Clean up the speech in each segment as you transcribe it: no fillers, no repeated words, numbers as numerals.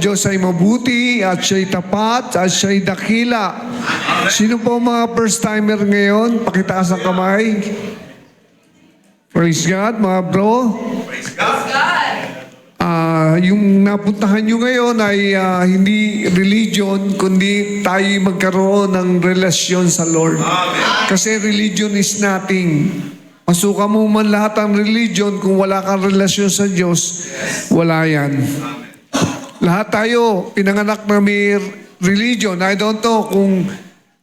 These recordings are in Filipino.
Diyos ay mabuti at siya'y tapat at siya'y dakila. Sino po mga first-timer ngayon? Pakitaas ang kamay. Praise God, mga bro. Praise God. Yung napuntahan nyo ngayon ay hindi religion, kundi tayo magkaroon ng relasyon sa Lord. Amen. Kasi religion is nothing. Masuka mo man lahat ng religion, kung wala kang relasyon sa Diyos, wala yan. Lahat tayo, pinanganak na may religion. I don't know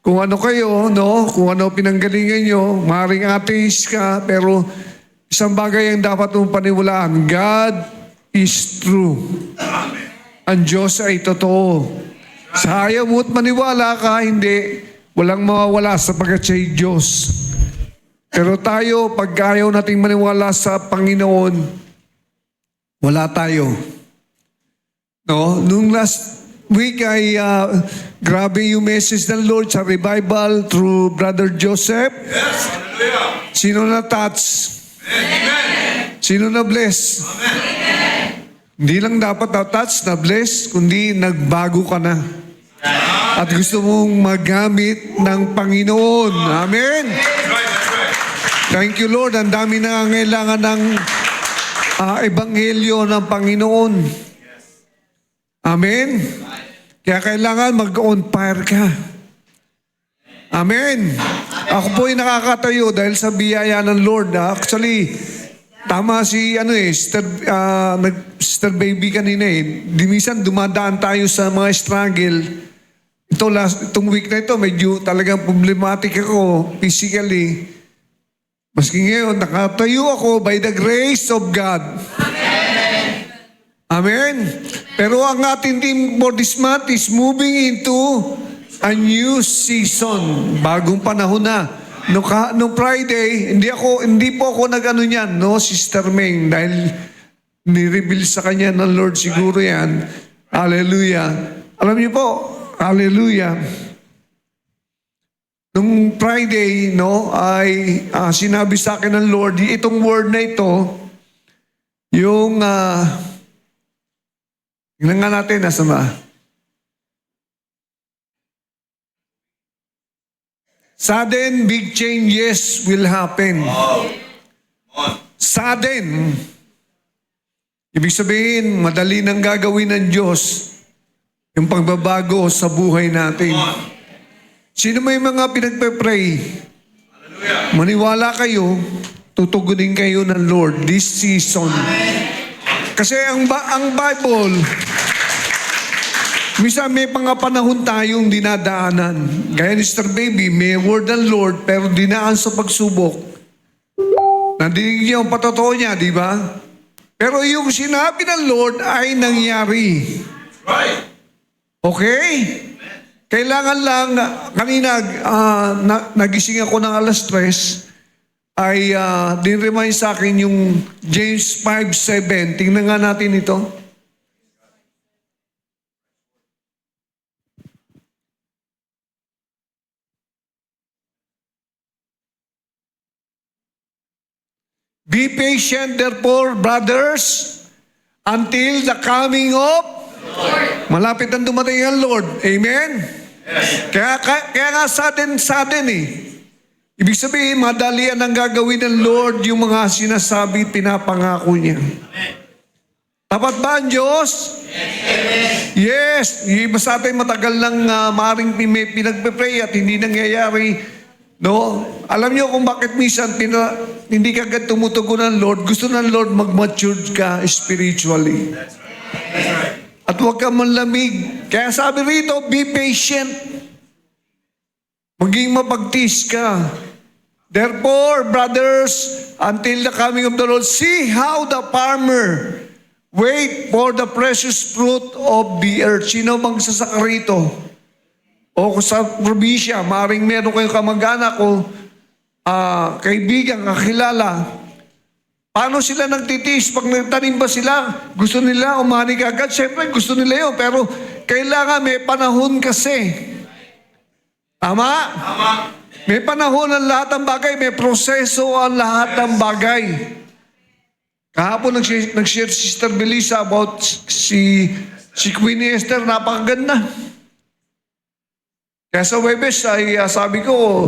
kung ano kayo, no? Kung ano pinanggalingan nyo, maaaring atheist ka, pero isang bagay ang dapat mong paniwalaan. God is true. Amen. Ang Diyos ay totoo. Sa ayaw mo't maniwala ka, hindi. Walang mawawala sapagkat siya'y Diyos. Pero tayo, pag ayaw nating maniwala sa Panginoon, wala tayo. No? Nung last week ay grabe yung message ng Lord sa revival through Brother Joseph. Yes. Hallelujah. Sino na touch? Amen. Sino na bless? Amen. Hindi lang dapat na-touch, na-bless, kundi nagbago ka na. At gusto mong magamit ng Panginoon. Amen? That's right. That's right. Thank you, Lord. Ang dami na kailangan ng ebanghelyo ng Panginoon. Amen? Kaya kailangan mag-on fire ka. Amen? Ako po'y nakakatayo dahil sa biyaya ng Lord. Actually, tama si Sister Baby kanina eh. Minsan dumadaan tayo sa mga struggle. Itong week na ito, medyo talagang problematic ako physically. Maski ngayon, nakatayo ako by the grace of God. Amen. Amen. Pero ang ating team for this month is moving into a new season. Bagong panahon na. Nung Friday, hindi po ako nag-ano niyan, no, Sister Meng, dahil ni-reveal sa kanya ng Lord siguro yan. Hallelujah. Alam niyo po, hallelujah. Nung Friday, no, ay sinabi sa akin ng Lord, itong word na ito, yung, tingnan nga natin, nasa ba? Sudden big changes will happen. Wow. On. Sudden. Ibig sabihin, madali nang gagawin ng Diyos yung pagbabago sa buhay natin. On. Sino may mga pinagpe-pray? Hallelujah. Maniwala kayo, tutugunin kayo ng Lord this season. Kasi ang Bible, minsan may mga panahon tayong dinadaanan. Gaya ni Sister Baby, may word ng Lord pero dinaan sa pagsubok. Nandinig niyo ang patotoo niya, di ba? Pero yung sinabi ng Lord ay nangyari. Right. Okay? Kailangan lang, kanina nagising ako ng alas 3, ay din-remind sa akin yung James 5:7. Tingnan nga natin ito. Be patient, therefore, brothers, until the coming of Lord. Malapit ang dumating ang Lord. Amen? Yes. Kaya nga sudden eh. Ibig sabihin, madalian ang gagawin ng Lord yung mga sinasabi, pinapangako niya. Amen. Tapat ba ang Diyos? Yes. Yung iba sa atin matagal lang maaaring pinagpe-pray at hindi nangyayari. No? Alam niyo kung bakit minsan hindi ka agad tumutugon ng Lord. Gusto ng Lord mag-mature ka spiritually. That's right. At huwag ka manlamig. Kaya sabi rito, be patient. Maging mapagtiis ka. Therefore, brothers, until the coming of the Lord, see how the farmer wait for the precious fruit of the earth. Sino bang sasaka rito? O sa probinsya, maring meron kayong kamag-anak o kaibigan, kakilala. Paano sila nagtitiis? Pag nagtanim ba sila, gusto nila umani agad? Siyempre, gusto nila yun. Pero kailangan may panahon kasi. Tama? Tama. May panahon ang lahat ng bagay. May proseso ang lahat ng bagay. Kahapon nag-share si Sister Belisa about si Si Queen Esther, napakaganda. Kaya sa Webes ay sabi ko,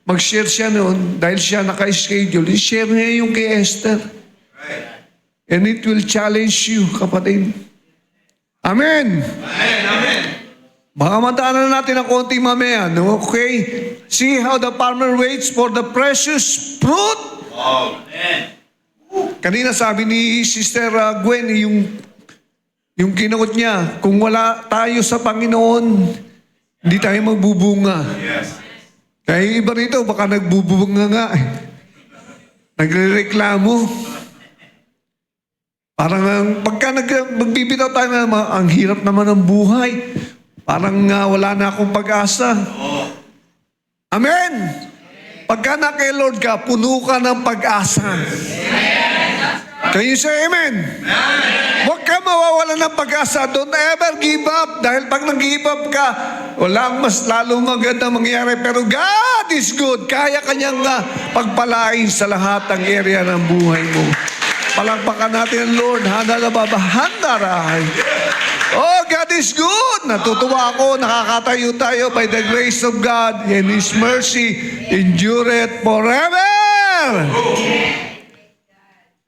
mag-share siya noon dahil siya naka-schedule. I-share niya yung kay Esther. And it will challenge you, kapatid. Amen. Amen. Baka madaanan natin ng konti mamaya. No? Okay? See how the farmer waits for the precious fruit. Amen. Kanina sabi ni Sister Gwen, yung kinagot niya, kung wala tayo sa Panginoon, hindi tayo magbubunga. Yes. Kaya yung iba rito, baka nagbubunga nga. Nagre-reklamo. Parang pagka magbibitaw tayo na, ang hirap naman ng buhay. Parang wala na akong pag-asa. Amen! Pagka na kay Lord ka, puno ka ng pag-asa. Can you say amen? Huwag ka mawawala ng pag-asa. Don't ever give up. Dahil pag nag-give up ka, walang mas lalo maganda mangyari. Pero God is good. Kaya kanyang pagpalain sa lahat ng area ng buhay mo. Palakpakan natin ang Lord. Handalababahandarahay. Oh, God is good. Natutuwa ako. Nakakatayo tayo by the grace of God and His mercy endureth forever.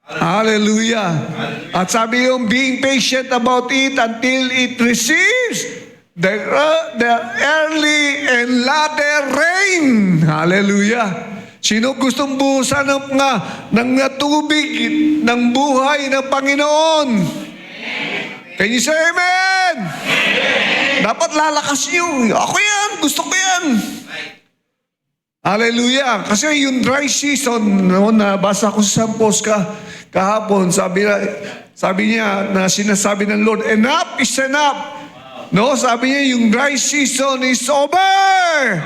Hallelujah. At sabi yung being patient about it until it receives the early and latter rain. Hallelujah. Sino gustong buhusan ng tubig ng buhay ng Panginoon? Can you say amen? Dapat lalakas niyo. Ako yan. Gusto ko yan. Hallelujah. Kasi yung dry season, noon nabasa ko sa Sampos kahapon, sabi niya na sinasabi ng Lord, enough is enough. No, sabi niya, yung dry season is over.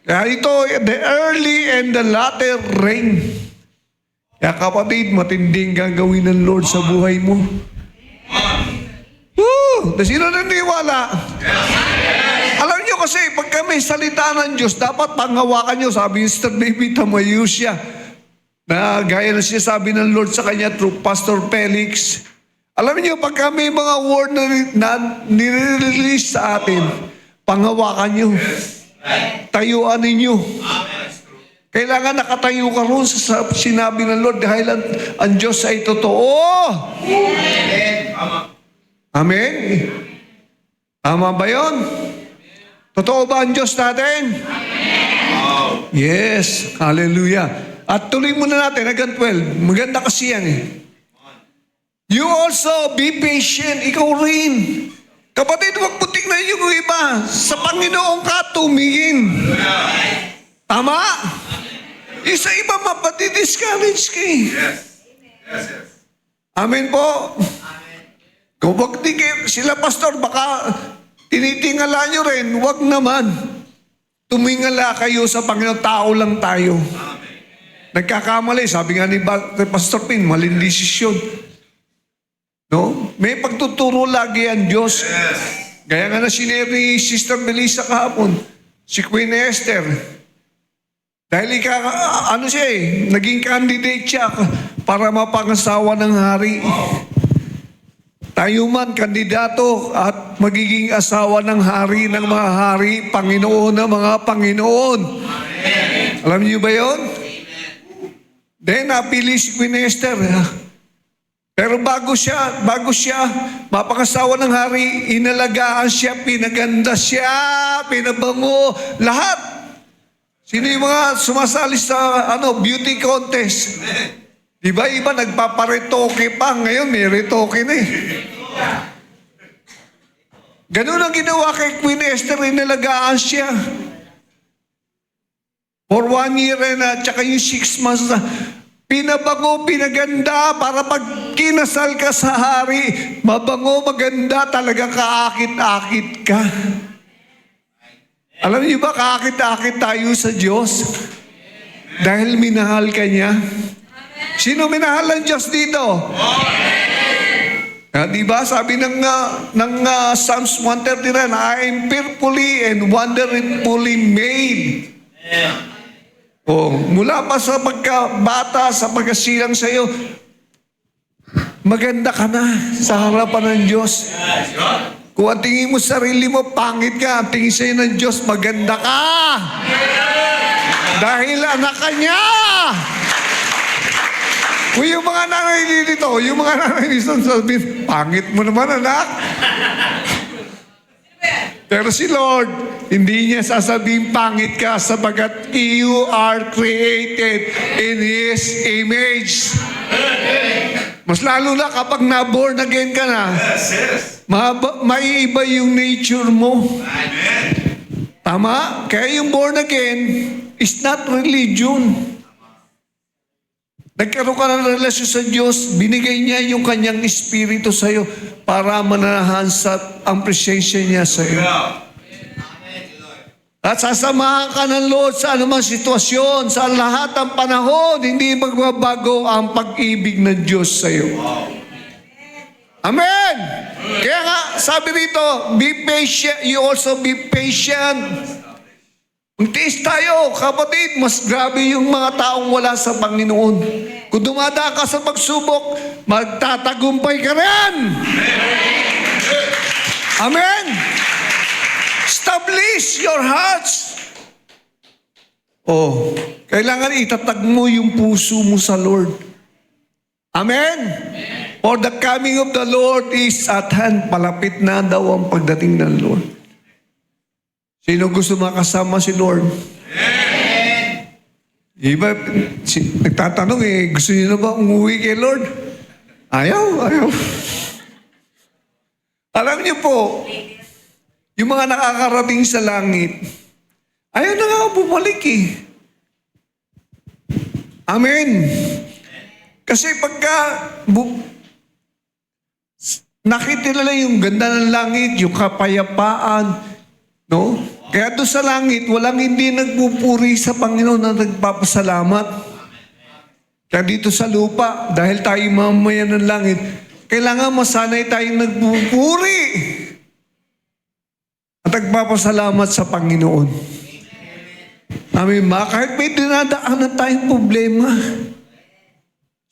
Kaya ito, the early and the latter rain. Kaya kapatid, matinding gagawin ng Lord sa buhay mo. Woo! Sino naniniwala? Alam niyo kasi, pagka may salita ng Diyos, dapat panghawakan niyo. Sabi ni Sister David Tamayusya, na gaya na siya sabi ng Lord sa kanya through Pastor Felix. Alam niyo, pagka may mga word na nire-release sa atin, panghawakan niyo. Tayuan ninyo. Kailangan nakatayo ka ron sa sinabi ng Lord dahil ang Diyos ay totoo. Amen? Tama ba yun? Totoo ba ang Diyos natin? Yes. Hallelujah. At tuloy muna natin hanggang 12. Maganda kasi yan eh. You also be patient. Ikaw rin. Kapatid, huwag putik na yung iba. Sa Panginoon ka tumingin. Tama? Isa iba mapati-discourage ka eh. Yes. Amen po? Kung wag di kayo, sila pastor, baka tinitingala nyo rin, wag naman. Tumingala kayo sa Panginoon, tao lang tayo. Nagkakamali, sabi nga ni Pastor Pin, maling desisyon. No? May pagtuturo lagi ang Diyos. Gaya nga na sinare ni Sister Melissa kahapon, si Queen Esther. Dahil siya eh, naging candidate siya para mapangasawa ng hari. Tayo man, kandidato at magiging asawa ng hari ng mga hari, Panginoon ng mga Panginoon. Alam niyo ba yun? Then, napili si Queen Esther. Pero bago siya mapangasawa ng hari, inalagaan siya, pinaganda siya, pinabango, lahat. Sino yung mga sumasali sa beauty contest? Diba iba nagpaparetoke pa, ngayon may retoke na eh. Ganun ang ginawa kay Queen Esther, inalagaan siya. For 1 year at saka yung 6 months na, pinabango, pinaganda, para pag kinasal ka sa hari, mabango, maganda, talaga kaakit-akit ka. Alam niyo ba, kaakit-akit tayo sa Diyos? Dahil minahal ka niya. Sino minahal ng Diyos dito? Diba, sabi ng Psalms 139, I am fearfully and wonderfully made. Mula pa sa pagkabata, sa pagkasilang sa iyo, maganda ka na sa harapan ng Diyos. Kung ang tingin mo sa sarili mo, pangit ka, ang tingin sa'yo ng Diyos, maganda ka. Dahil anak ka niya. Kung yung mga nanay dito, yung mga nanay dito, sabihin, pangit mo naman, anak. Pero si Lord, hindi niya sasabihin pangit ka sapagat you are created in His image. Mas lalo na kapag na-born again ka na, maiiba yung nature mo. Tama? Kaya yung born again is not religion. Nagkaroon ka ng relasyon sa Diyos, binigay niya yung kanyang espiritu sa iyo para mananahan sa ang presensya niya sa iyo. At sasamahan ka ng Lord sa anumang sitwasyon, sa lahat ng panahon, hindi magbabago ang pag-ibig ng Diyos sa iyo. Amen! Kaya nga, sabi rito, be patient, you also be patient. Magtiis tayo, kapatid, mas grabe yung mga taong wala sa Panginoon. Kung dumadaan ka sa pagsubok, magtatagumpay ka rin. Amen! Establish your hearts. Oh, kailangan itatag mo yung puso mo sa Lord. Amen? For the coming of the Lord is at hand. Palapit na daw ang pagdating ng Lord. Sino gusto makasama si Lord? Iba, nagtatanong gusto niyo na ba umuwi kay Lord? Ayaw. Alam niyo po, yung mga nakakarating sa langit, ayaw na nga bumalik Amen. Kasi pagka nakita nila yung ganda ng langit, yung kapayapaan, no? Kaya doon sa langit, walang hindi nagpupuri sa Panginoon na nagpapasalamat. Kaya dito sa lupa, dahil tayo mamayan ng langit, kailangan masanay tayong nagpupuri at nagpapasalamat sa Panginoon. Amen. Kahit may dinadaanan tayong problema,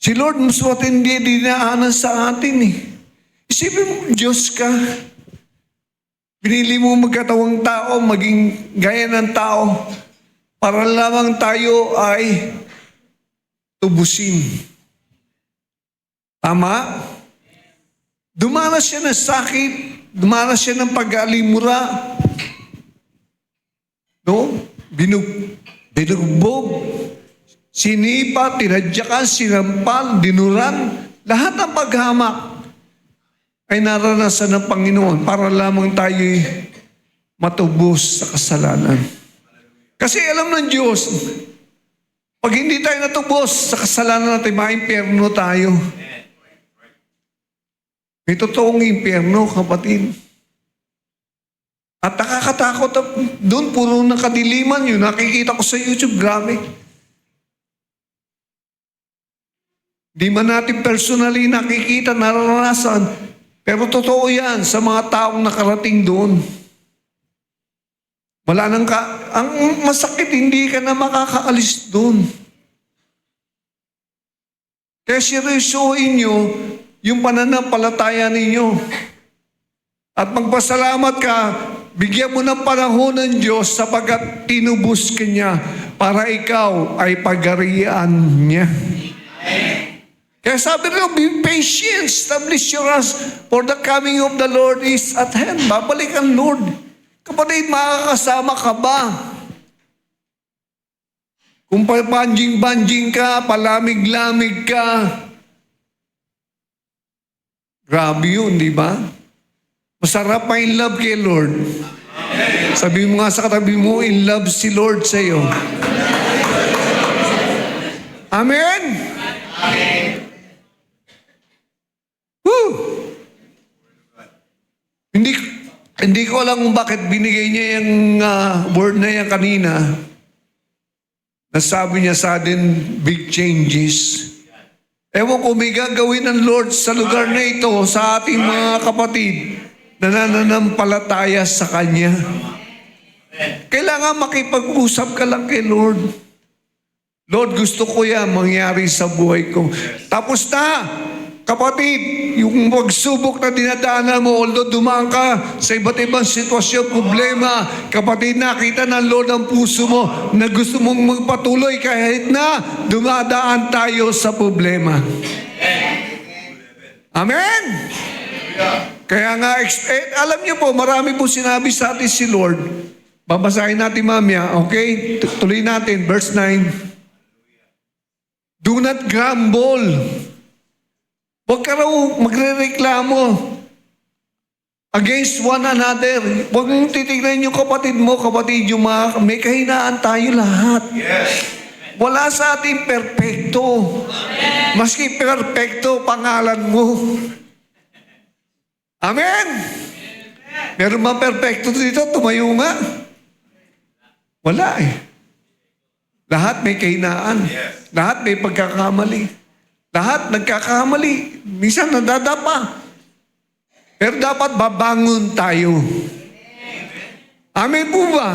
si Lord mas matindi dinaanan sa atin Isipin mo, Diyos ka. Pinili mo magkatawang tao, maging gaya ng tao, para lamang tayo ay tubusin. Tama? Dumanas siya ng sakit, dumanas siya ng pag-alimura, no? Binugbog, sinipa, tinadyakan, sinampal, dinuran, lahat ng paghamak ay naranasan ng Panginoon para lamang tayo'y matubos sa kasalanan. Kasi alam ng Diyos, pag hindi tayo natubos sa kasalanan natin, maimpyerno tayo. May totoong impyerno, kapatid. At nakakatakot, doon puro ng kadiliman yun. Nakikita ko sa YouTube, grabe. Di man natin personally nakikita, naranasan, pero totoo yan sa mga taong nakarating doon. Wala nang ang masakit, hindi ka na makakaalis doon. Kaya seryosohin nyo yung pananampalataya ninyo. At magpasalamat ka, bigyan mo ng panahon ng Diyos sapagkat tinubos ka niya para ikaw ay pagarian niya. Kaya sabi nila, be patient, establish your hearts, for the coming of the Lord is at hand. Babalik ang Lord. Kapatid, makakasama ka ba? Kung banjing-banjing ka, palamig-lamig ka, grabe yun, di ba? Masarap pa in love kay Lord. Sabi mo nga sa katabi mo, in love si Lord sa iyo. Amen? Amen. Woo! Hindi ko alam kung bakit binigay niya yung word na yan kanina. Nasabi niya sa atin, big changes. Ewan ko, may gagawin ng Lord sa lugar na ito, sa ating mga kapatid, na nananampalataya sa Kanya. Kailangan makipag-usap ka lang kay Lord. Lord, gusto ko yan mangyari sa buhay ko. Tapos na, kapatid, yung pagsubok na dinadaanan mo, although dumaan ka sa iba't ibang sitwasyon, problema, kapatid, nakita ng Lord ang puso mo na gusto mong magpatuloy kahit na dumadaan tayo sa problema. Amen? Kaya nga, alam niyo po, marami po sinabi sa atin si Lord. Babasahin natin mamaya, okay? Tuloy natin, verse 9. Do not grumble. Huwag ka raw magre-reklamo against one another. Huwag mong titignan yung kapatid mo, kapatid yung mga, may kahinaan tayo lahat. Yes. Wala sa ating perpekto. Maski perpekto, pangalan mo. Amen? Meron ba perpekto dito? Tumayo nga. Wala eh. Lahat may kahinaan. Lahat may pagkakamali. Lahat nagkakamali. Minsan nadadapa. Pero dapat babangon tayo. Amen po ba?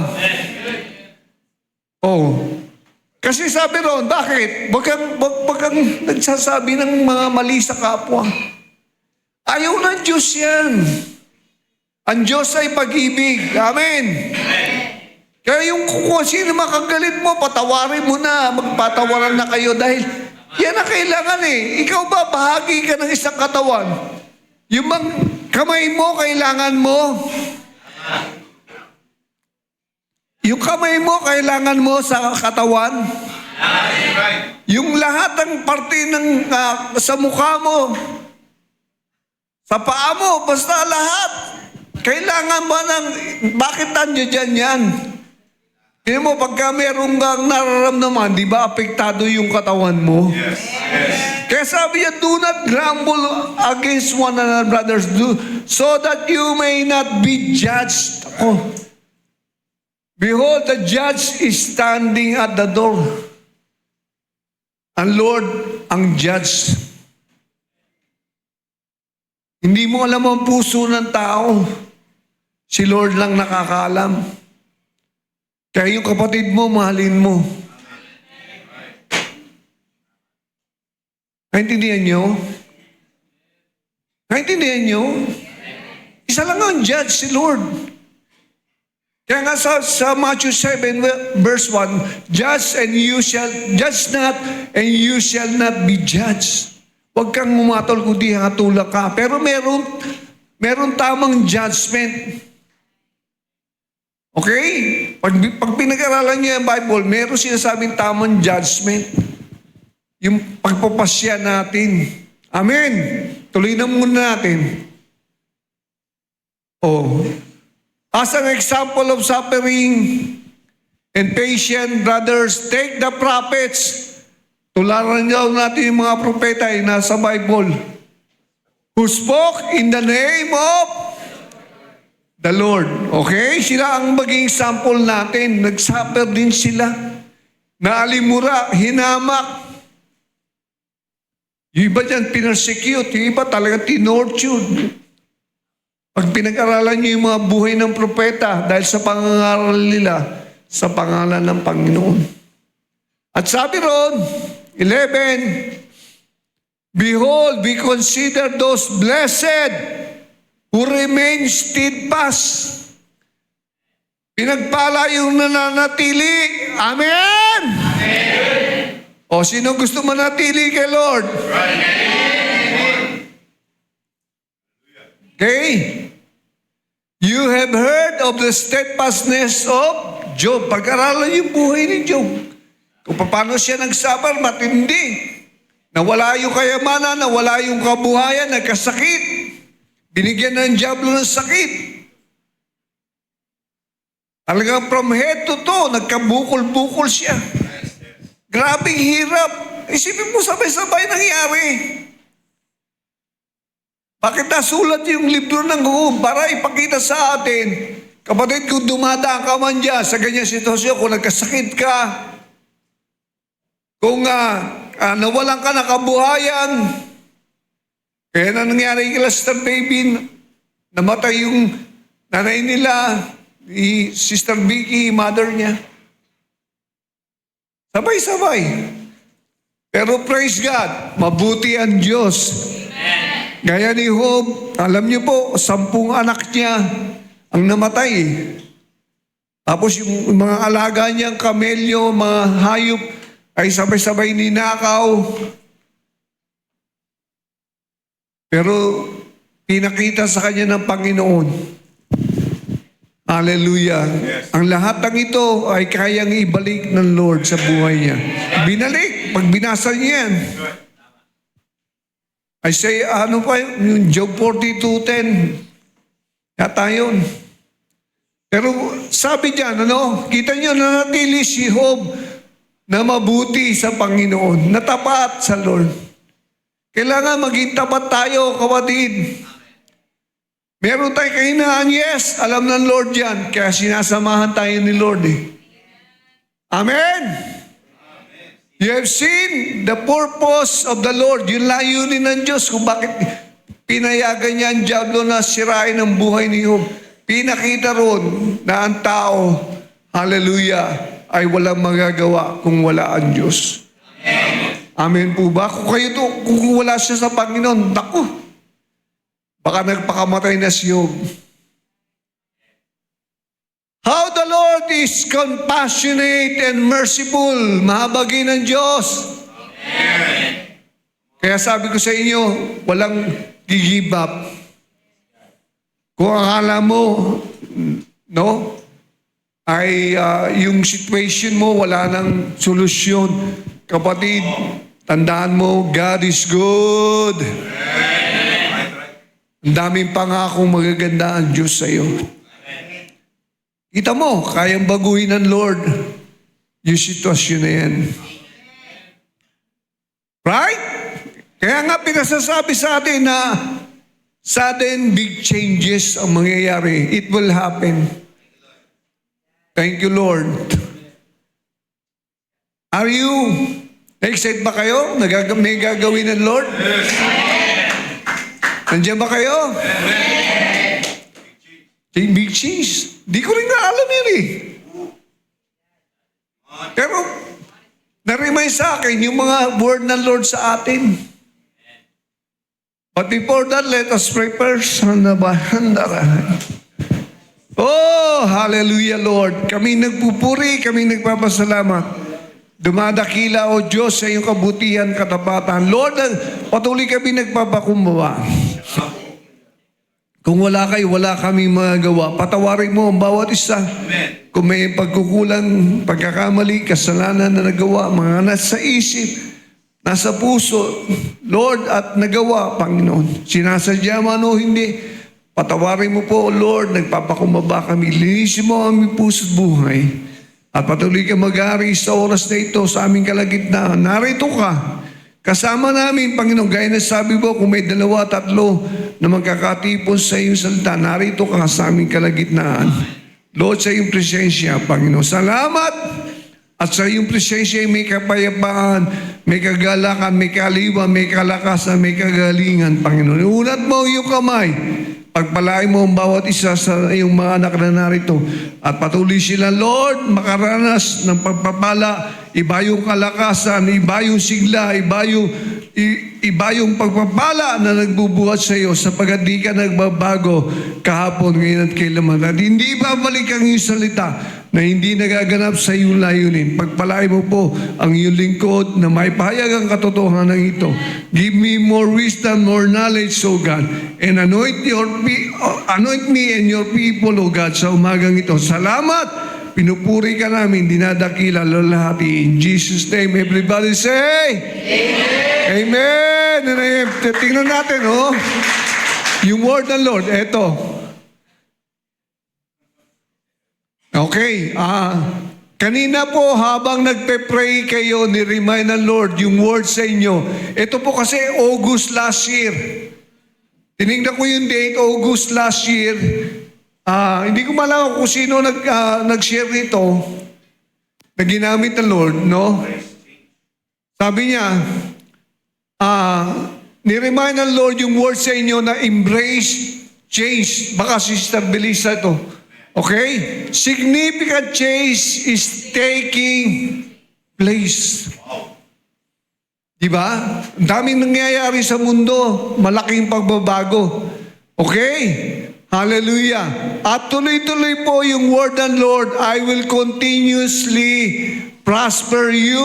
Oh. Kasi sabi ron, bakit? Wag kang nagsasabi ng mga mali sa kapwa. Ayaw ng Diyos yan. Ang Diyos ay pag-ibig. Amen. Kaya yung kung sino makagalit mo, patawarin mo na. Magpatawaran na kayo dahil yan ang kailangan eh. Ikaw ba, bahagi ka ng isang katawan? Yung bang kamay mo, kailangan mo? Yung kamay mo, kailangan mo sa katawan? Yung lahat ng parte ng sa mukha mo, sa paa mo, basta lahat. Kailangan ba ng, bakit nandiyo dyan yan? Tignan mo, pagka meron kang nararamdaman, di ba apektado yung katawan mo? Yes. Yes. Kaya sabi niya, do not grumble against one another, brothers, so that you may not be judged. Oh. Behold, the judge is standing at the door. Ang Lord, ang judge. Hindi mo alam ang puso ng tao. Si Lord lang nakakaalam. Kaya yung kapatid mo, mahalin mo. Naintindihan nyo? Naintindihan nyo? Isa lang ang judge, si Lord. Kaya nga sa Matthew 7, verse 1, judge not, and you shall not be judged. Huwag kang umatol kundi hatulak ka. Pero meron tamang judgment. Okay? Pag pinag-aralan niyo yung Bible, meron sinasabing tamang judgment. Yung pagpapasya natin. Amen. Tuloy na muna natin. Oh. As an example of suffering and patience, brothers, take the prophets. Tularan niyo natin yung mga propeta yung nasa Bible. Who spoke in the name of the Lord. Okay? Sila ang maging sample natin. Nag-suffer din sila. Naalimura, hinamak. Yung iba dyan, pinersecute. Yung iba talaga tinortured. Pag pinag-aralan niyo yung mga buhay ng propeta dahil sa pangangaral nila sa pangalan ng Panginoon. At sabi ron, 11, behold, we consider those blessed who remain steadfast. Pinagpala yung nananatili. Amen? Amen. O, sino gusto manatili kay Lord? Okay? You have heard of the steadfastness of Job. Pag-aralan yung buhay ni Job. Kung paano siya nagsabar, matindi. Nawala yung kayamanan, nawala yung kabuhayan, nagkasakit. Binigyan ng diablo ng sakit. Talagang from head to toe, nagkabukol-bukol siya. Grabing hirap. Isipin mo, sabay-sabay nangyari. Bakit nasulat yung libro ng Job? Para ipakita sa atin, kapatid, kung dumadaan ka man dyan sa ganyan sitwasyon, kung nagkasakit ka, kung nawalan ka ng kabuhayan, kaya na nangyari kay Sister Baby, namatay yung nanay nila, Sister Vicky, mother niya. Sabay-sabay. Pero praise God, mabuti ang Diyos. Gaya ni Job, alam niyo po, 10 anak niya ang namatay. Tapos yung mga alaga niyang kamelyo, mga hayop, ay sabay-sabay ninakaw. Pero pinakita sa kanya ng Panginoon. Hallelujah. Ang lahat ng ito ay kayang ibalik ng Lord sa buhay niya. Binalik. Pag binasa niya yan. I say, ano pa yung Job 42:10. Yata yun. Pero sabi diyan, kita niyo na natili si Job na mabuti sa Panginoon, na tapat sa Lord. Kailangan maging tapat tayo, kapatid. Meron tayong kahinaan, yes, alam ng Lord yan, kaya sinasamahan tayo ni Lord Amen? You have seen the purpose of the Lord, yung layunin ng Diyos, kung bakit pinayagan niya ang diablo na sirain ang buhay ni Job. Pinakita ron na ang tao, hallelujah, ay walang magagawa kung wala ang Diyos. Amen po ba? Kung wala siya sa Panginoon, naku, baka nagpakamatay na si Job. How the Lord is compassionate and merciful. Mahabagin ng Diyos. Kaya sabi ko sa inyo, walang give up. Kung akala mo, ay yung situation mo, wala nang solusyon. Kapatid, tandaan mo, God is good. Ang daming pangakong magaganda ang Diyos sa iyo. Kita mo, kayang baguhin ng Lord yung sitwasyon na yan. Right? Kaya nga pinasasabi sa atin na sudden big changes ang mangyayari. It will happen. Thank you, Lord. Are you excited ba kayo? May gagawin ng Lord? Nandiyan ba kayo? Big cheese. Di ko rin alam yun Pero, na-remind sa akin yung mga word ng Lord sa atin. But before that, let us pray first. Oh, hallelujah, Lord. Kami nagpupuri, kami nagpapasalamat. Dumadakila, O Diyos, sa iyong kabutihan, katapatan. Lord, patuloy kami nagpapakumbaba. Kung wala kayo, wala kami magagawa. Patawarin mo ang bawat isa. Amen. Kung may pagkukulang, pagkakamali, kasalanan na nagawa, mga nasa isip, nasa puso, Lord, at nagawa, Panginoon. Sinasadya man o hindi, patawarin mo po, Lord, nagpapakumbaba kami. Linisin mo ang aming puso't buhay. At patuloy ka mag-ari sa oras na ito sa aming kalagitnaan. Narito ka. Kasama namin, Panginoon, gaya na sabi mo, kung may 2, 3 na magkakatipon sa iyong salita, narito ka sa aming kalagitnaan. Lord, sa iyong presensya, Panginoon. Salamat! At sa iyong presensya may kapayapaan, may kagalakan, may kaliwa, may kalakasan, may kagalingan, Panginoon. Iunat mo ang iyong kamay. Pagpalain mo ang bawat isa sa iyong mga anak na narito. At patuloy sila, Lord, makaranas ng pagpapala, iba yung kalakasan, iba yung sigla, iba yung pagpapala na nagbubuhat sa iyo sapagat di ka nagbabago kahapon, ngayon at kailanman. At hindi babalik ang iyong salita na hindi nagaganap sa iyong layunin. Pagpalain mo po ang iyong lingkod na may pahayag ang katotohanan ito. Give me more wisdom, more knowledge, O God. And anoint me and your people, O God, sa umagang ito. Salamat! Pinupuri ka namin, dinadakila, lalahati. In Jesus' name, everybody say, Amen! Amen! Tingnan natin, yung word ng Lord, eto. Okay, kanina po habang nagpe-pray kayo, ni-remind ng Lord yung word sa inyo. Ito po kasi August last year. Tinignan ko yung date, August last year. Hindi ko malaman kung sino nag-share nito na ginamit ng Lord, no? Sabi niya, ni-remind ng Lord yung word sa inyo na embrace change. Baka Sister Belisa ito. Okay? Significant change is taking place. Di ba? Ang daming nangyayari sa mundo. Malaking pagbabago. Okay? Hallelujah. At tuloy-tuloy po yung word ng Lord, I will continuously prosper you.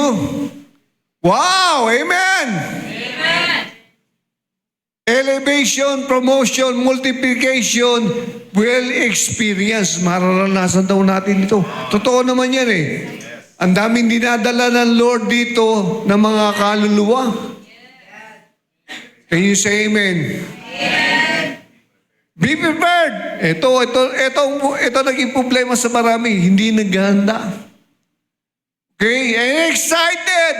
Wow! Amen! Elevation, promotion, multiplication will experience. Mararanasan daw natin ito. Totoo naman yan eh. Ang daming dinadala ng Lord dito ng mga kaluluwa. Can you say amen? Be prepared. Ito naging problema sa marami. Hindi naghahanda. Okay? And excited.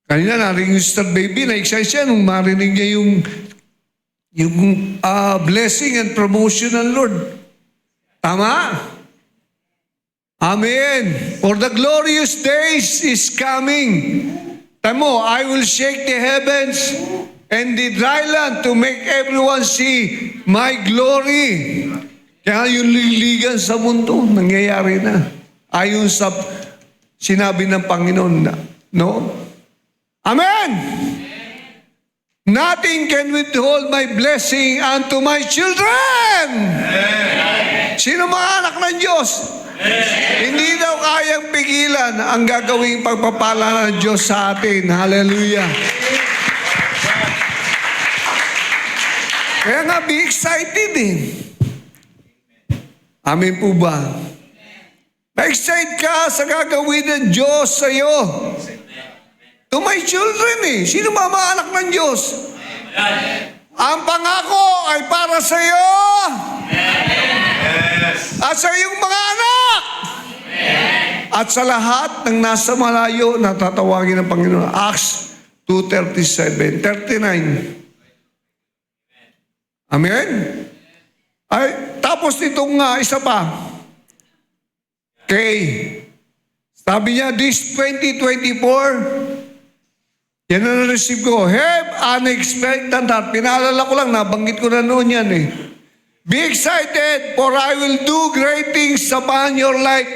Kanina narinig yung Star Baby, na-excite siya nung marinig niya yung blessing and promotion ng Lord. Tama? Amen. For the glorious days is coming. Tamo, I will shake the heavens and the dry land to make everyone see my glory. Kaya yung liligan sa mundo, nangyayari na. Ayon sa sinabi ng Panginoon na, no? Amen! Nothing can withhold my blessing unto my children! Sino mga anak ng Diyos? Hindi daw kayang pigilan ang gagawing pagpapala ng Diyos sa atin. Hallelujah! Kaya nga, be excited eh. Amen po ba? Na-excite ka sa gagawin ng Diyos sa iyo. To my children eh. Sino ba mga anak ng Diyos? Ang pangako ay para sa iyo. At sa iyong mga anak. At sa lahat ng nasa malayo na tatawagin ng Panginoon. Acts 2:37, 39. Amen? Ay, tapos itong isa pa. Okay. Sabi niya, this 2024, yan na na-receive ko. Have unexpected that. Pinaalala ko lang, nabanggit ko na noon yan eh. Be excited, for I will do great things upon your life.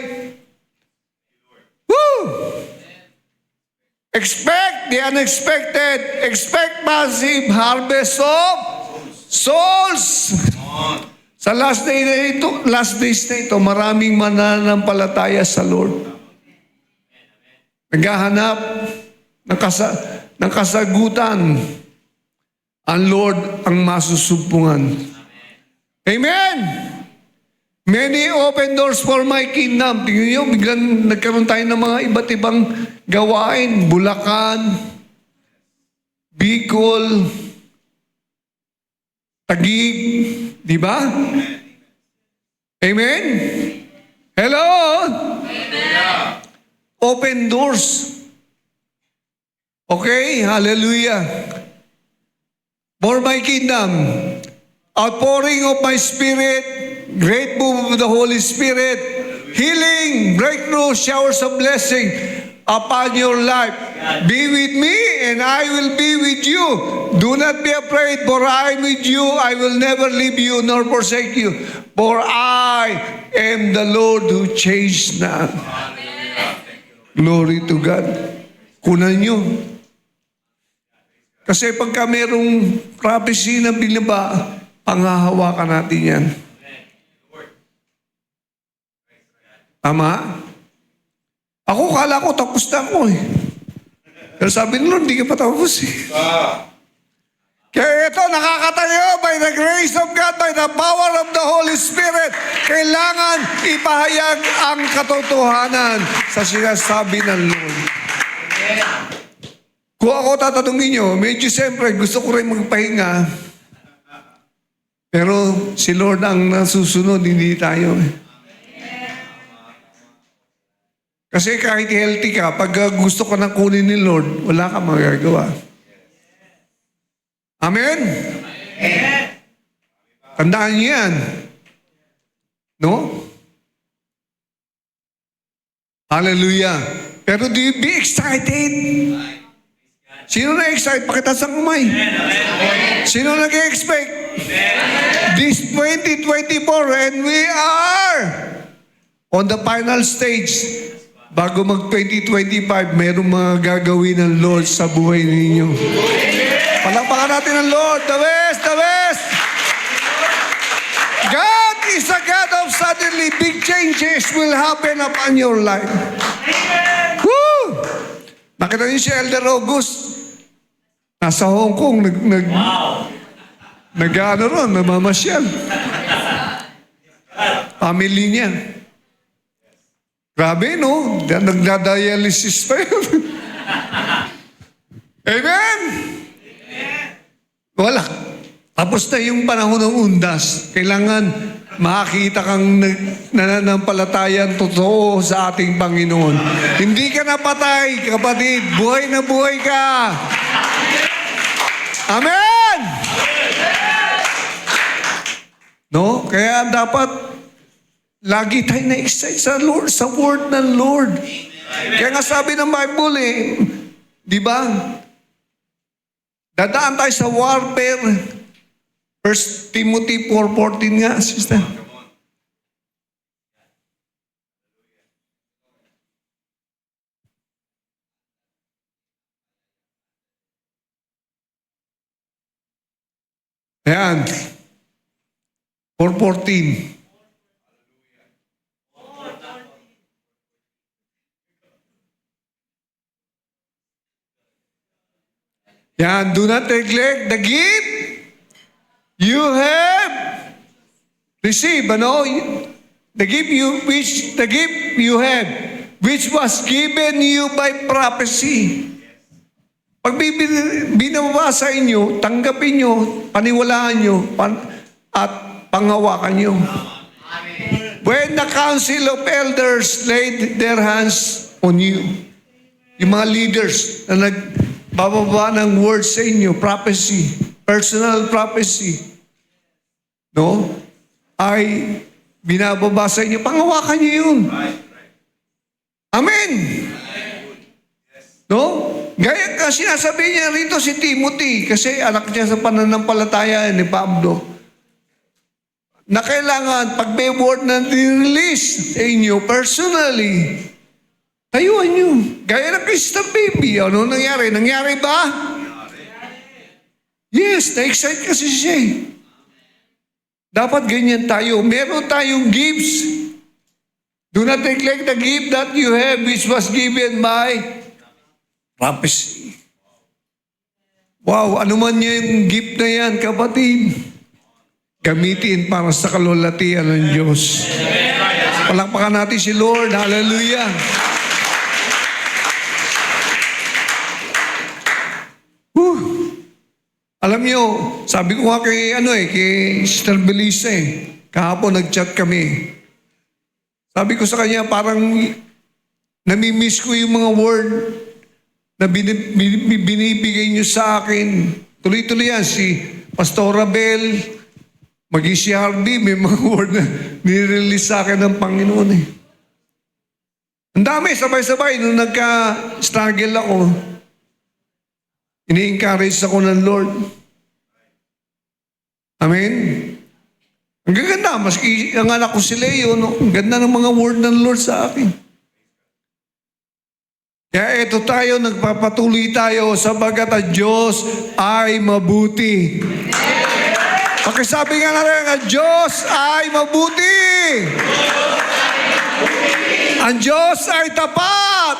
Woo! Expect the unexpected. Expect massive harvest of souls. Sa last days na ito, maraming mananampalataya sa Lord. Naghahanap ng kasagutan. Ang Lord ang masusumpungan. Amen! Many open doors for my kingdom. Tingnan nyo, biglang nagkaroon tayo ng mga iba't ibang gawain. Bulacan, Bicol, Taguig, di ba? Amen? Hello? Amen. Open doors. Okay? Hallelujah. For my kingdom, outpouring of my spirit, great move of the Holy Spirit, healing, breakthrough, showers of blessing upon your life. Be with me and I will be with you. Do not be afraid, for I am with you. I will never leave you nor forsake you. For I am the Lord who changed not. Glory to God. Kunan nyo. Kasi pagka merong prophecy na binaba, panghahawakan natin yan. Tama? Ako, kala ko, tapos na ako eh. Pero sabi ni Lord, hindi ka pa tapos eh. Kaya ito, nakakatayo by the grace of God, by the power of the Holy Spirit. Kailangan ipahayag ang katotohanan sa sinasabi ng Lord. Kung ako tatanungin nyo, medyo siyempre gusto ko rin magpahinga. Pero si Lord ang nasusunod, hindi tayo eh. Kasi kahit healthy ka, pag gusto ka nang kunin ni Lord, wala kang magagawa. Amen? Amen. Tandaan niyo yan. No? Hallelujah. Pero do you be excited? Sino na-excite? Pakitaas ang umay. Sino nag-expect? This 2024 and we are on the final stage. bago mag-2025, mayroong mga gagawin ng Lord sa buhay ninyo. Palakpakan natin ang Lord. The best, the best! God is a God of suddenly. Big changes will happen upon your life. Woo! Nakita niyo si Elder August? Nasa Hong Kong, nag-ano ron, namamasyal. Family niya. Grabe, no? Nagdadialysis pa yun. Amen? Wala. Tapos na yung panahon ng undas. Kailangan makakita kang nananampalatayang totoo sa ating Panginoon. Hindi ka napatay, kapatid. Buhay na buhay ka. Amen! No? Kaya dapat lagi tayo na-excite sa Lord, sa word ng Lord. Kaya nga sabi ng Bible di ba? Dadaan tayo sa warfare. 1 Timothy 4:14 nga, sister. Ayan. 4:14. Yan, do not neglect the gift you have received. Ano? The gift you have, which was given you by prophecy. Pag binabasa inyo, tanggapin nyo, paniwalaan nyo, at pangawakan nyo. When the council of elders laid their hands on you, yung mga leaders na nagbababa ng words sa inyo, prophecy, personal prophecy, no? Ay binababa sa inyo, pangawakan nyo yun. Amen! No? Gaya kasi sinasabi niya rito si Timothy, kasi anak niya sa pananampalataya ni Pablo, na kailangan pag may word na release sa inyo personally, tayuan nyo. Gaya ng Christian baby. Ano nangyari? Nangyari ba? Yes, na-excite kasi siya. Dapat ganyan tayo. Meron tayong gifts. Do not neglect the gift that you have which was given by prophecy. Wow, ano man yung gift na yan, kapatid, gamitin para sa kalulatian ng Diyos. Palakpakan natin si Lord. Hallelujah. Alam niyo, sabi ko nga kay Sister Belisa kahapon nag-chat kami. Sabi ko sa kanya, parang namimiss ko yung mga word na binibigay niyo sa akin. Tuloy-tuloy yan, si Pastora Bell, maging si Harvey, may mga word na nirelease sa akin ng Panginoon Ang dami, sabay-sabay, nung nagka-struggle ako, ini-encourage ako ng Lord. Amen? Ang gaganda, maski ang anak ko si Leo, no? Ang ganda ng mga word ng Lord sa akin. Kaya ito tayo, nagpapatuloy tayo sabagat ang Diyos ay mabuti. Pakisabi nga natin, ang Diyos ay mabuti. Ang Diyos ay tapat.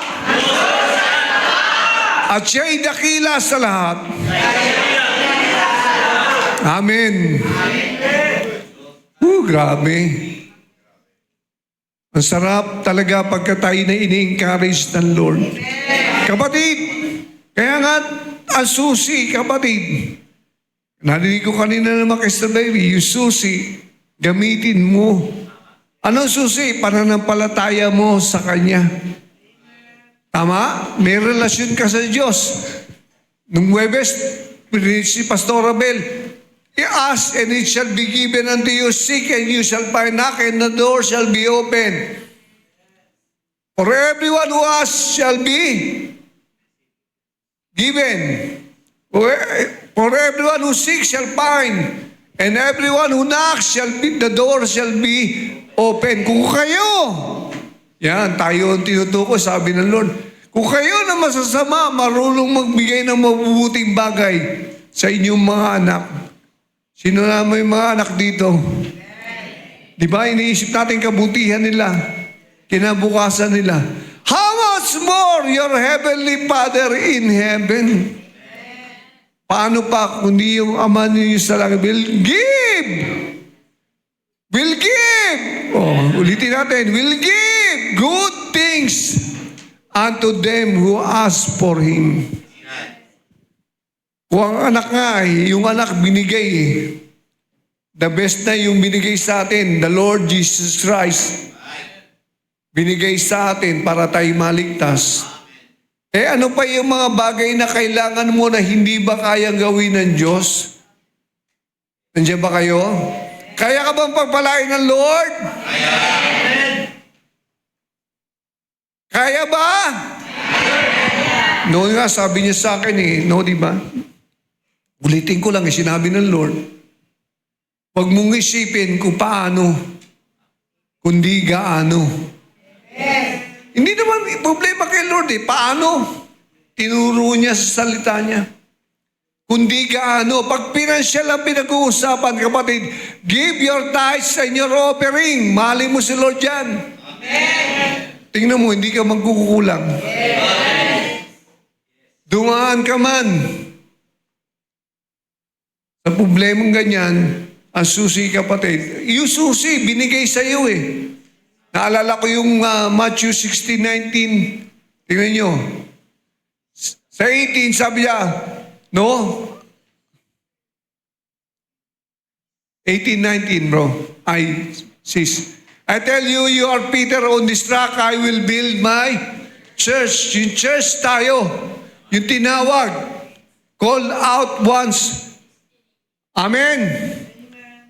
At siya'y dakila sa lahat. Amen. Grabe. Ang sarap talaga pagka tayo na ini-encourage ng Lord. Kapatid, kaya nga, ang susi, kapatid, narinig ko kanina naman kay Sir Baby, yung susi, gamitin mo. Anong susi? Pananampalataya mo sa Kanya. Tama? May relasyon ka sa Diyos. Nung Huwebes, si Pastor Abel, ask and it shall be given unto you, seek and you shall find, knock and the door shall be open. For everyone who asks shall be given. For everyone who seeks shall find, and everyone who knocks the door shall be open. Kung kayo, Yan, tayo ang tinutukoy, sabi ng Lord. Kung kayo na masasama, marunong magbigay ng mabubuting bagay sa inyong mga anak. Sino na may mga anak dito? Di ba, iniisip natin kabutihan nila, kinabukasan nila. How much more your heavenly Father in heaven? Paano pa kundi yung Ama ninyo sa langit will give? Will give! Oh, ulitin natin. Will give good things unto them who ask for Him. Kung ang anak nga, yung anak binigay, the best na yung binigay sa atin, the Lord Jesus Christ, binigay sa atin para tayo maligtas. Ano pa yung mga bagay na kailangan mo na hindi ba kayang gawin ng Diyos? Nandiyan ba kayo? Kaya ka bang pagpalain ng Lord? Kaya ba? No nga, sabi niya sa akin no, di ba? Ulitin ko lang, sinabi ng Lord, huwag mong isipin kung paano, kundi gaano. Hindi naman problema kay Lord paano? Tinuro niya sa salita niya. Kundi gaano. Pag pinansyal ang pinag-uusapan, kapatid, give your tithes and your offering. Mahalin mo si Lord yan. Amen. Tingnan mo, hindi ka magkukulang. Dumaan ka man. Sa problemang ganyan, ang susi, kapatid, yung susi, binigay sa iyo Naalala ko yung Matthew 16:19. Tingnan nyo. Sa 18, sabi niya, no? 18:19, bro. Sis. I tell you, you are Peter, on this rock I will build my church. Yung church tayo. Yung tinawag. Call out once. Amen.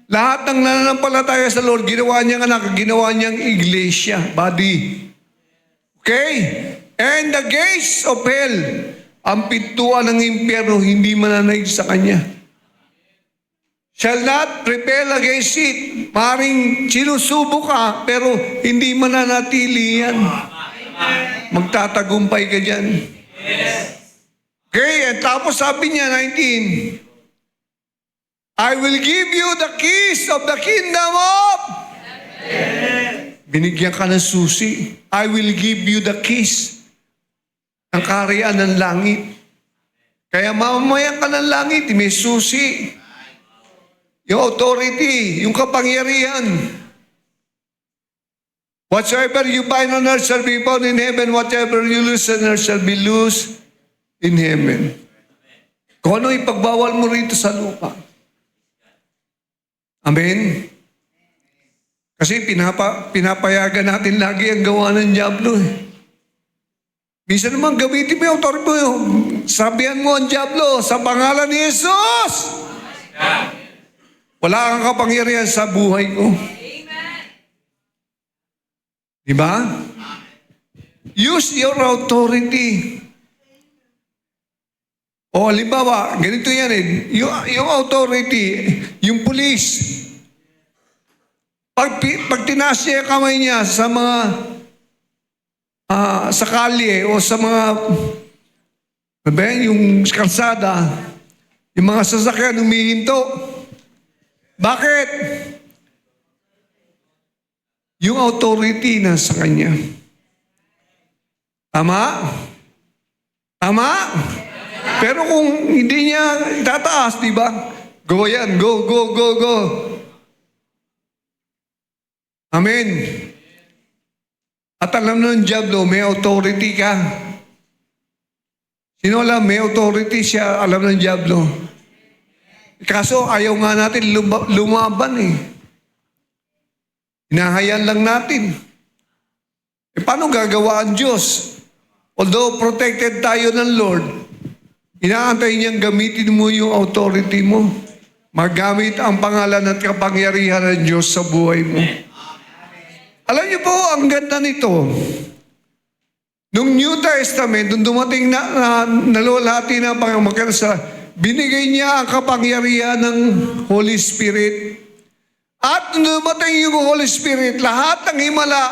Lahat ng nananampalataya sa Lord, ginawa niyang anak, ginawa niyang iglesia, body. Okay? And the gates of hell, ang pintuan ng impyerno, hindi mananaig sa kanya. Shall not prevail against it. Maring sinusubok ka, pero hindi mananatili yan. Magtatagumpay ka dyan. Okay? And tapos sabi niya, 19, I will give you the keys of the kingdom of... Binigyan ka ng susi. I will give you the keys. Ang kaharian ng langit. Kaya mamamayan ka ng langit, may susi. Yung authority, yung kapangyarihan. Whatsoever you bind on earth shall be bound in heaven. Whatever you loose on earth shall be loose in heaven. Kung ano ipagbawal mo rito sa lupa. Amen? Kasi pinapayagan natin lagi ang gawa ng Diablo. Minsan naman gamitin mo yung authority mo. Sabihan mo ang Diablo sa pangalan ni Jesus. Wala kang kapangyarihan sa buhay ko. Diba? Use your authority. O, halimbawa, ganito yan yung authority, yung police, pag tinaas niya yung kamay niya sa mga, sa kalye o sa mga, yung kalsada, yung mga sasakyan humihinto. Bakit? Yung authority na sa kanya. Tama? Tama? Pero kung hindi niya itataas, di ba? Go yan, go, go, go, go. Amen. At alam ng Diablo, may authority ka. Sino alam, may authority siya, alam ng Diablo. Kaso ayaw nga natin lumaban Hinahayan lang natin. Paano gagawa ang Diyos? Although protected tayo ng Lord, inaantay niyang gamitin mo yung authority mo. Magamit ang pangalan at kapangyarihan ng Diyos sa buhay mo. Alam niyo po, ang ganda nito. Nung New Testament, nung dumating na nalulati na Panginoon sa binigay niya ang kapangyarihan ng Holy Spirit. At nung dumating yung Holy Spirit, lahat ng himala,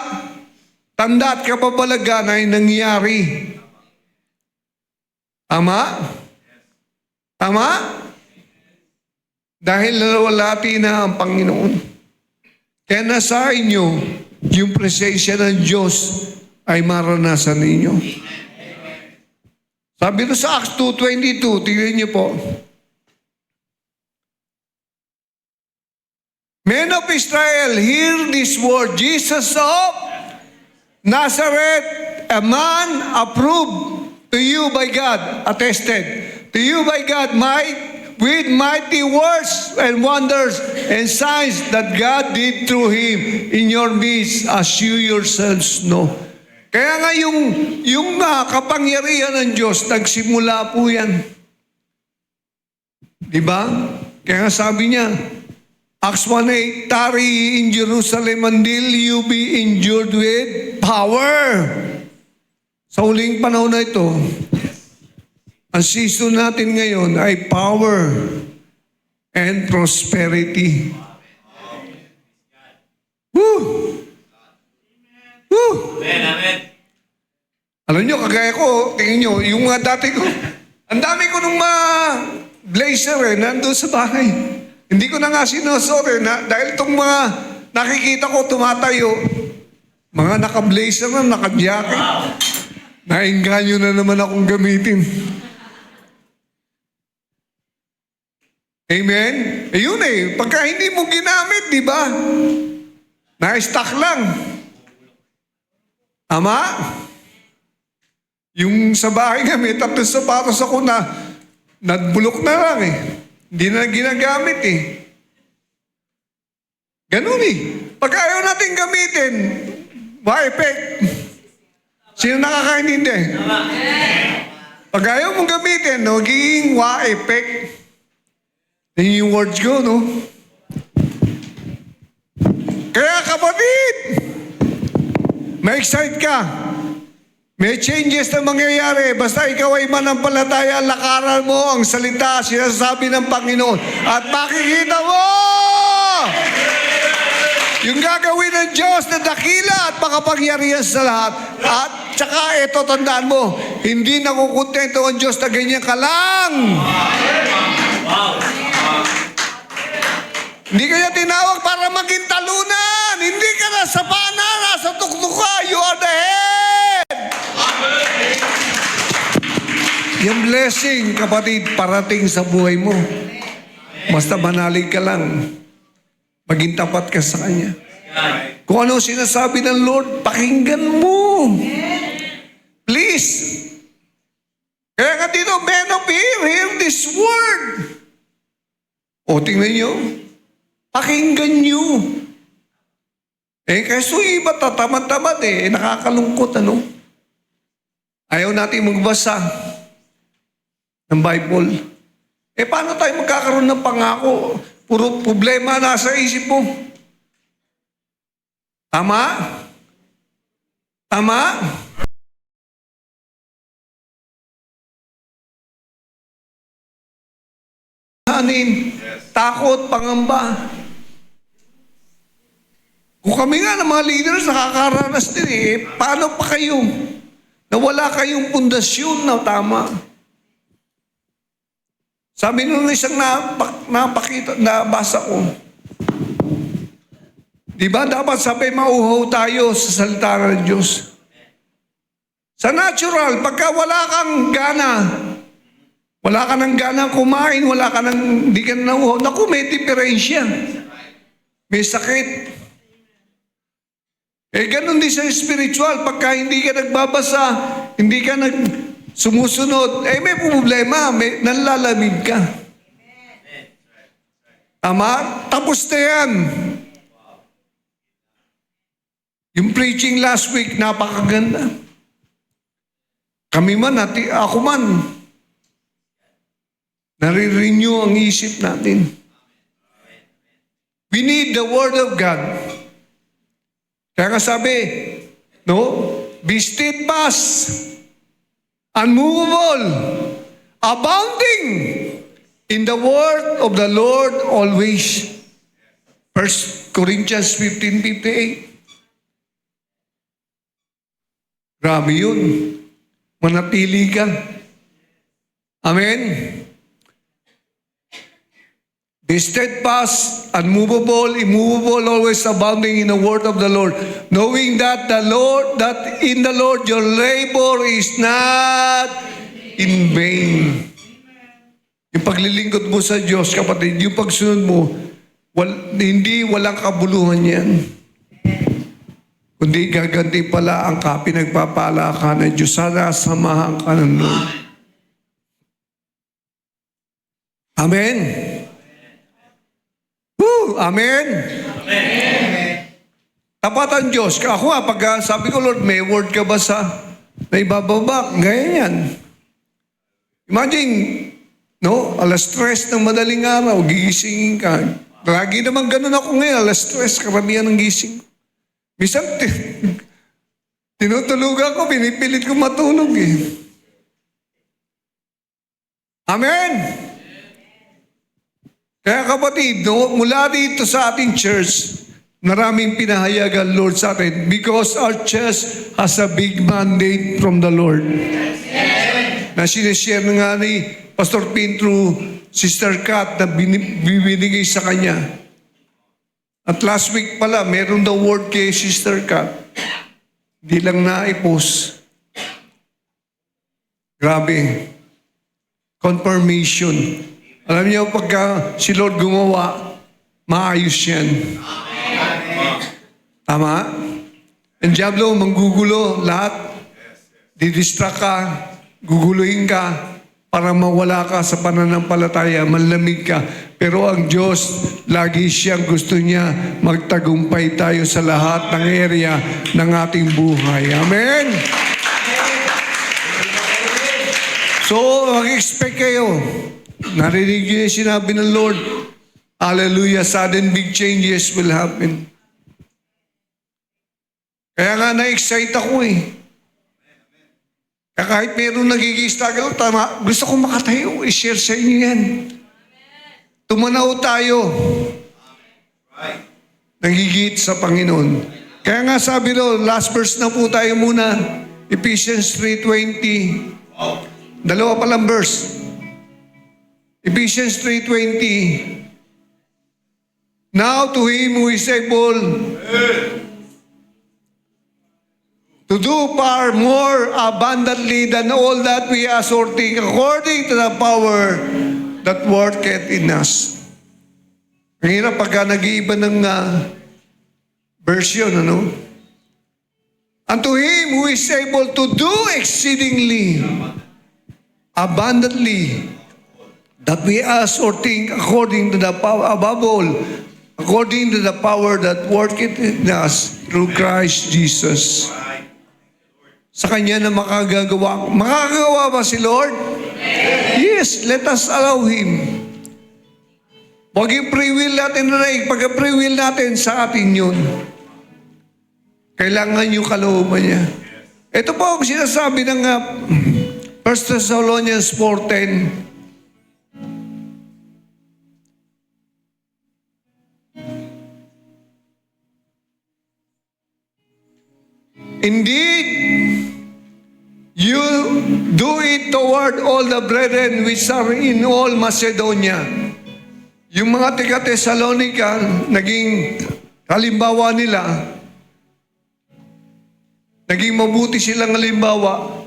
tanda at kababalaghan ay nangyari. Tama? Tama? Dahil nalawalati na ang Panginoon. Kaya nasa inyo, yung presensya ng Diyos ay maranasan ninyo. Sabi ito sa Acts 2:22, tingnan niyo po. Men of Israel, hear this word. Jesus of Nazareth, a man approved to you by God, attested to you by God, with mighty works and wonders and signs that God did through him in your midst, as you yourselves know. Kaya nga yung kapangyarihan ng Diyos, nagsimula po yan. Diba? Kaya nga sabi niya, Acts 1:8, tarry in Jerusalem until you be endued with power. Sa huling panahon na ito, ang season natin ngayon ay power and prosperity. Woo! Woo! Amen. Amen. Alam nyo, kagaya ko, tingin nyo, yung mga dati ko, ang dami ko nung mga blazer nandun sa bahay. Hindi ko na nga sinusuot dahil itong mga nakikita ko tumatayo, mga naka-blazer na, naka-jacket. Nainganyo na naman akong gamitin. Amen? Yun pagka hindi mo ginamit, di ba? Na-stock lang. Tama? Yung sa bahay nga, may 3 sapatos ako na nadbulok na lang Hindi na ginagamit Ganun Pag ayaw natin gamitin, ma-effect. Sino nakakaintindi? Pag ayaw mong gamitin, magiging wa-effect. Yan yung words ko, no? Kaya kapatid, ma-excite ka. May changes na mangyayari. Basta ikaw ay manampalataya, lakaran mo ang salita, sinasabi ng Panginoon. At makikita mo yung gagawin ng Diyos na dakila at makapangyarihan sa lahat. At saka ito, tandaan mo, hindi nakukontento ang Diyos na ganyan ka lang. Hindi kaya tinawag para maging talunan. Hindi ka na sa pana, nasa tuktok ka. You are the head. Yung blessing, kapatid, parating sa buhay mo. Basta manalig ka lang. Maging tapat ka sa Kanya. Kung ano sinasabi ng Lord, pakinggan mo. Please. Kaya nga dito, men of here, hear this word. O, tingnan nyo. Pakinggan nyo. Kasi iba tatamad-tamad nakakalungkot, Ayaw natin magbasa ng Bible. Paano tayo magkakaroon ng pangako? Puro problema nasa isip mo. Tama? Tama? Takot, pangamba. Kung kami nga ng mga leaders nakakaranas din paano pa kayo? Na wala kayong pundasyon na tama. Sabi nung isang nabasa ko, di ba dapat sabi mauhaw tayo sa salita ng Diyos? Sa natural, pagka wala kang gana, wala ka ng gana kumain, wala ka ng, di ka na nauhaw, naku, may diferensya. May sakit. Ganun din sa spiritual, pagka hindi ka nagbabasa, hindi ka sumusunod, may problema, nanlalamig ka. Tama? Tapos na yan. Yung preaching last week, napakaganda. Kami man, ako man, nare-renew ang isip natin. We need the Word of God. Kaya nga sabi, be steadfast, unmovable, abounding in the word of the Lord always. 1 Corinthians 15:58. Grabe yun. Manatili ka. Amen? Be steadfast, unmovable, immovable, always abounding in the word of the Lord, knowing that in the Lord your labor is not in vain. Yung paglilingkod mo sa Diyos, kapatid, yung pagsunod mo, hindi walang kabuluhan yan. Kundi gaganti pala ang pinagpapala ka ng Diyos. Sana samahan ka ng Lord. Amen? Woo! Amen? Tapat ang Diyos. Ako pag sabi ko, Lord, may word ka ba sa naibababa? Gaya yan. Imagine, no? Alas 3 ng madaling araw, gigisingin ka. Lagi naman ganun ako ngayon, alas 3, karamihan ng gising. Minsan, tinutulugan ko, pinipilit ko matulog eh. Amen? Kaya kapatid, no, mula dito sa ating church, maraming pinahayagan Lord sa atin because our church has a big mandate from the Lord. Na sinishare nga ni Pastor Pin through Sister Kat na bibinigay sa kanya. At last week pala, meron daw word kay Sister Kat. Di lang naipos. Grabe. Confirmation. Alam niyo, pagka si Lord gumawa, maayos yan. Tama? Ang diablo, manggugulo, lahat. Didistract ka, guguluhin ka, para mawala ka sa pananampalataya, manlamig ka. Pero ang Diyos, lagi siyang gusto niya magtagumpay tayo sa lahat ng area ng ating buhay. Amen? So, mag-expect kayo. Narinig niyo yung sinabi ng Lord, hallelujah, sudden big changes will happen. Kaya nga na-excite ako eh. Kaya kahit meron nagiging-struggle, tama, gusto kong makatayo, i-share sa inyo yan. Tumanaw tayo. Nagigit sa Panginoon. Kaya nga sabi doon, last verse na po tayo muna, Ephesians 3:20. Dalawa palang verse. Ephesians 3:20. Now to Him who is able to do far more abundantly than all that we ask or think, according to the power that worketh in us. Ang hirap pagka nag-iiba ng version, ano? And to Him who is able to do exceedingly abundantly that we ask or think according to the power, above all, according to the power that worketh in us through Christ Jesus. Sa Kanya na makagagawa. Makagagawa ba si Lord? Yes, let us allow Him. Huwag yung free will natin na pag free will natin sa atin yun. Kailangan yung kalooban niya. Ito po ang sinasabi ng 1 Thessalonians 4:10. Indeed, you do it toward all the brethren which are in all Macedonia. Yung mga taga Thessalonica, naging halimbawa nila, naging mabuti silang halimbawa.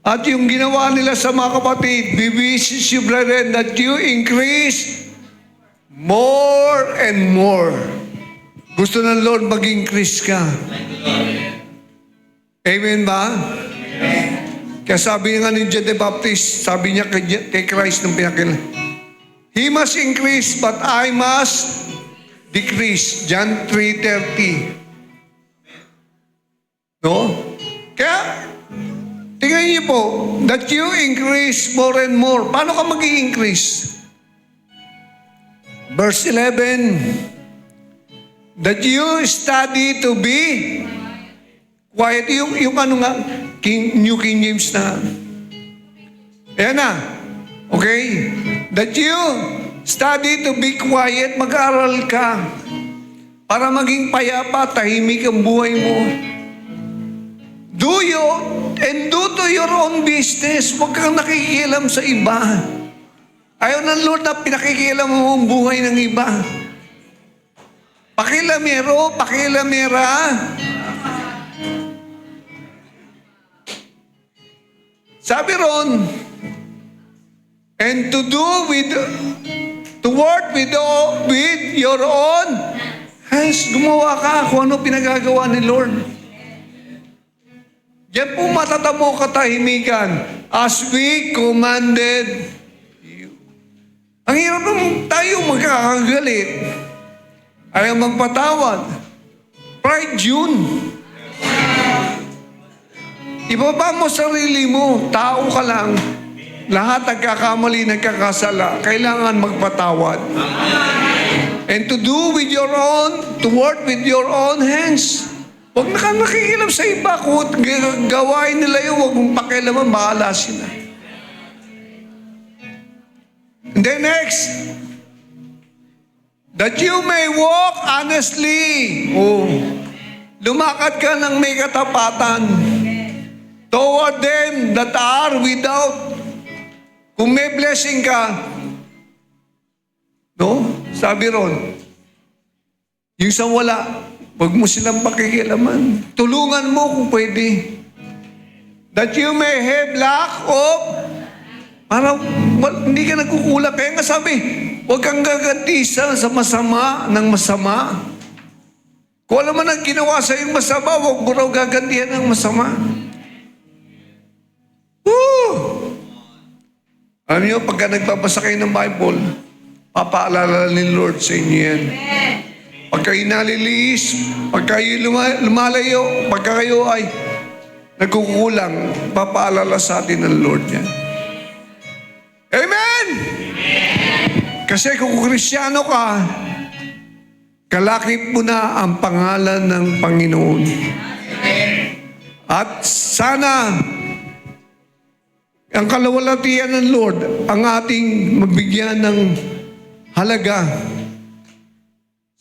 At yung ginawa nila sa mga kapatid, we wish you, brethren, that you increase more and more. Gusto ng Lord mag-increase ka. Amen ba? Kaya sabi nga ni John the Baptist, sabi niya kay Christ nung pinakil, He must increase, but I must decrease. John 3:30. No? Kaya, tingnan niyo po, that you increase more and more. Paano ka mag-i-increase? Verse 11, that you study to be quiet. Yung ano nga, New King James na. Ayan na. Okay? That you study to be quiet, mag-aral ka para maging payapa, tahimik ang buhay mo. Do do to your own business. Huwag kang nakikialam sa iba. Ayaw ng Lord na pinakikialam mo ang buhay ng iba. Pakilamero, pakilamera. Sabi ron, and to work with your own hands. Gumawa ka kung ano pinagagawa ni Lord. Diyan po matatamo katahimikan, as we commanded you. Ang hirap naman tayo magkakagalit. Ayaw magpatawad. Pride yun. Ibaba mo sarili mo. Tao ka lang. Lahat nagkakamali, nagkakasala. Kailangan magpatawad. And to work with your own hands. Huwag na kang nakikilam sa iba. Kung gawain nila yun, huwag mong pakialaman, bahala sila. And then next, that you may walk honestly. Lumakad ka ng may katapatan toward them that are without. Kung may blessing ka, sabi ron, yung sa wala, huwag mo silang pakikialaman. Tulungan mo kung pwede. That you may have lack of, para hindi ka nagkukulang. Kaya nga sabi, huwag kang gaganti sa masama ng masama. Kung alam mo nang ginawa sa iyong masama, huwag mo raw gagantihan ng masama. Alam niyo, pagka nagbabasa kayo ng Bible, papaalala ni Lord sa inyo yan. Pagka kayo naliliis, pagka kayo lumalayo, pagka kayo ay nagkukulang, papaalala sa atin ng Lord yan. Amen! Kasi kung Kristyano ka, kalakip mo na ang pangalan ng Panginoon. At sana, ang kalawalatian ng Lord, ang ating mabigyan ng halaga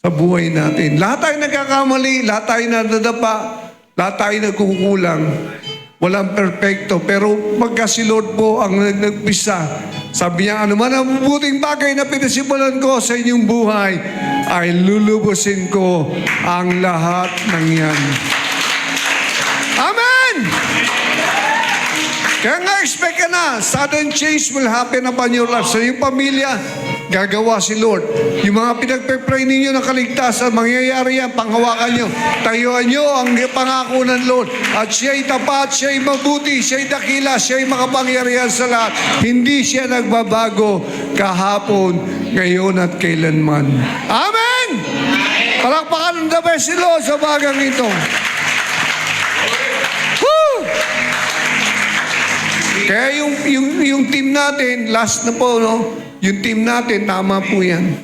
sa buhay natin. Lahat tayo nagkakamali, lahat tayo nadadapa, lahat tayo nagkukulang. Walang perfecto. Pero pagka si Lord po ang nagpisa, sabi niya, ano man ang mabuting bagay na pinasimulan ko sa inyong buhay, ay lulubusin ko ang lahat ng yan. Amen! Kaya nga expect ka na, sudden change will happen upon your life. Sa iyong pamilya, gagawa si Lord. Yung mga pinagpe-pray ninyo ng kaligtasan, mangyayari yan, panghawakan nyo. Tayuan nyo ang pangako ng Lord. At siya'y tapat, siya'y mabuti, siya'y dakila, siya'y makapangyarihan sa lahat. Hindi siya nagbabago kahapon, ngayon at kailanman. Amen! Palakpakan ng dapat si Lord sa bagang ito. Woo! Kaya yung team natin, last na po, no? Yung team natin, tama po yan.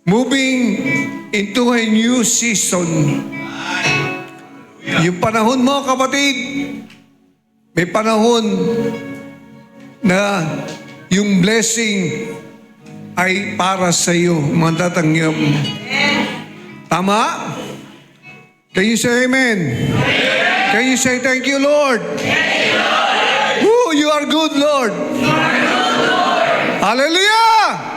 Moving into a new season. Yung panahon mo, kapatid, may panahon na yung blessing ay para sa iyo, matatanggap mo. Tama? Can you say amen? Can you say thank you, Lord? Thank you, Lord. You are good, Lord. Hallelujah!